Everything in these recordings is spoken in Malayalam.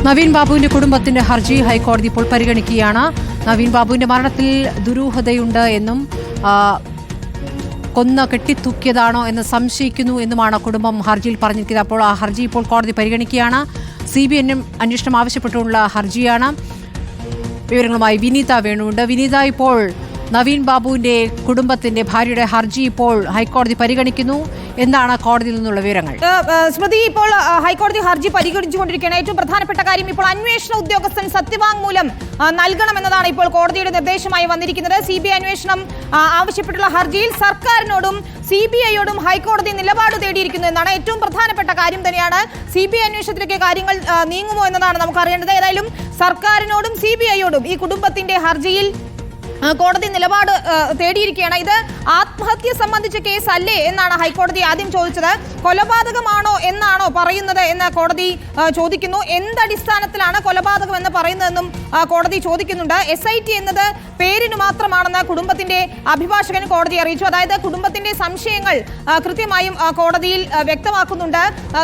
നവീൻ ബാബുവിന്റെ കുടുംബത്തിന്റെ ഹർജി ഹൈക്കോടതി ഇപ്പോൾ പരിഗണിക്കുകയാണ്. നവീൻ ബാബുവിന്റെ മരണത്തിൽ ദുരൂഹതയുണ്ട് എന്നും കൊന്ന് കെട്ടിത്തൂക്കിയതാണോ എന്ന് സംശയിക്കുന്നു എന്നുമാണ് കുടുംബം ഹർജിയിൽ പറഞ്ഞിരിക്കുന്നത്. അപ്പോൾ ആ ഹർജി ഇപ്പോൾ കോടതി പരിഗണിക്കുകയാണ്. CBI അന്വേഷണം ആവശ്യപ്പെട്ടുള്ള ഹർജിയാണ്. വിവരങ്ങളുമായി വിനീത വേണുണ്ട്. വിനീത, ഇപ്പോൾ നവീൻ ബാബുവിന്റെ കുടുംബത്തിന്റെ ഭാര്യയുടെ ഹർജി ഇപ്പോൾ ഹൈക്കോടതി പരിഗണിക്കുന്നു. എന്താണ് കോടതിയിൽ നിന്നുള്ള വിവരങ്ങൾ? സ്മൃതി, ഇപ്പോൾ ഹൈക്കോടതി ഹർജി പരിഗണിച്ചുകൊണ്ടിരിക്കുകയാണ്. ഏറ്റവും പ്രധാനപ്പെട്ട കാര്യം, ഇപ്പോൾ അന്വേഷണ ഉദ്യോഗസ്ഥൻ സത്യവാങ്മൂലം നൽകണമെന്നതാണ് ഇപ്പോൾ കോടതിയുടെ നിർദ്ദേശമായി വന്നിരിക്കുന്നത്. CBI അന്വേഷണം ആവശ്യപ്പെട്ടുള്ള ഹർജിയിൽ സർക്കാരിനോടും CBIയോടും ഹൈക്കോടതി നിലപാട് തേടിയിരിക്കുന്നു എന്നാണ്. ഏറ്റവും പ്രധാനപ്പെട്ട കാര്യം തന്നെയാണ്. CBI അന്വേഷണത്തിലേക്ക് കാര്യങ്ങൾ നീങ്ങുമോ എന്നതാണ് നമുക്ക് അറിയേണ്ടത്. ഏതായാലും സർക്കാരിനോടും CBIയോടും ഈ കുടുംബത്തിന്റെ ഹർജിയിൽ കോടതി നിലപാട് തേടിയിരിക്കുകയാണ്. ഇത് ആത്മഹത്യ സംബന്ധിച്ച കേസ് അല്ലേ എന്നാണ് ഹൈക്കോടതി ആദ്യം ചോദിച്ചത്. കൊലപാതകമാണോ എന്നാണോ പറയുന്നത് എന്ന് കോടതി ചോദിക്കുന്നു. എന്തടിസ്ഥാനത്തിലാണ് കൊലപാതകം എന്ന് പറയുന്നതെന്നും കോടതി ചോദിക്കുന്നുണ്ട്. SIT എന്നത് പേരിന് മാത്രമാണെന്ന് കുടുംബത്തിന്റെ അഭിഭാഷകൻ കോടതി അറിയിച്ചു. അതായത് കുടുംബത്തിന്റെ സംശയങ്ങൾ കൃത്യമായും കോടതിയിൽ വ്യക്തമാക്കുന്നുണ്ട്.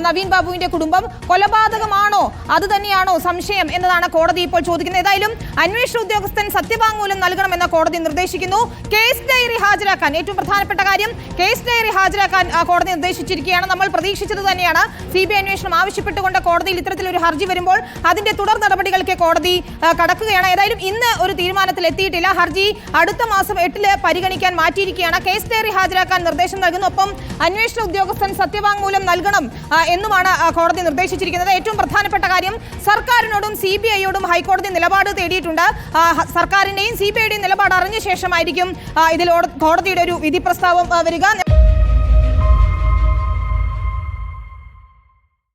നവീൻ ബാബുവിന്റെ കുടുംബം കൊലപാതകമാണോ അത് തന്നെയാണോ സംശയം എന്നതാണ് കോടതി ഇപ്പോൾ ചോദിക്കുന്നത്. ഏതായാലും അന്വേഷണ ഉദ്യോഗസ്ഥൻ സത്യവാങ്മൂലം നൽകണമെന്ന് കോടതി നിർദ്ദേശിക്കുന്നു. കേസ് ഡയറി ഹാജരാക്കാൻ, ഏറ്റവും പ്രധാനപ്പെട്ട കാര്യം, കേസ് ഡയറി ഹാജരാക്കാൻ കോടതി നിർദ്ദേശിച്ചിരിക്കുകയാണ്. നമ്മൾ പ്രതീക്ഷിച്ചത് തന്നെയാണ്. CBI അന്വേഷണം ആവശ്യപ്പെട്ടുകൊണ്ട് കോടതിയിൽ ഇത്തരത്തിലൊരു ഹർജി വരുമ്പോൾ അതിന്റെ തുടർ നടപടികൾക്ക് കോടതി കടക്കുകയാണ്. ഏതായാലും ഇന്ന് ഒരു തീരുമാനത്തിൽ എത്തിയിട്ടില്ല. ഹർജി അടുത്ത മാസം 8 പരിഗണിക്കാൻ മാറ്റിയിരിക്കുകയാണ്. കേസ് ഡയറി ഹാജരാക്കാൻ നിർദ്ദേശം നൽകുന്നു. ഒപ്പം അന്വേഷണ ഉദ്യോഗസ്ഥൻ സത്യവാങ്മൂലം നൽകണം എന്നുമാണ് കോടതി നിർദ്ദേശിച്ചിരിക്കുന്നത്. ഏറ്റവും പ്രധാനപ്പെട്ട കാര്യം, സർക്കാരിനോടും CBIയോടും ഹൈക്കോടതി നിലപാട് തേടിയിട്ടുണ്ട്. സർക്കാരിന്റെയും CBIയുടെയും നിലപാട് അറിഞ്ഞ ശേഷമായിരിക്കും ഇതിൽ കോടതിയുടെ ഒരു വിധി പ്രസ്താവം വരിക.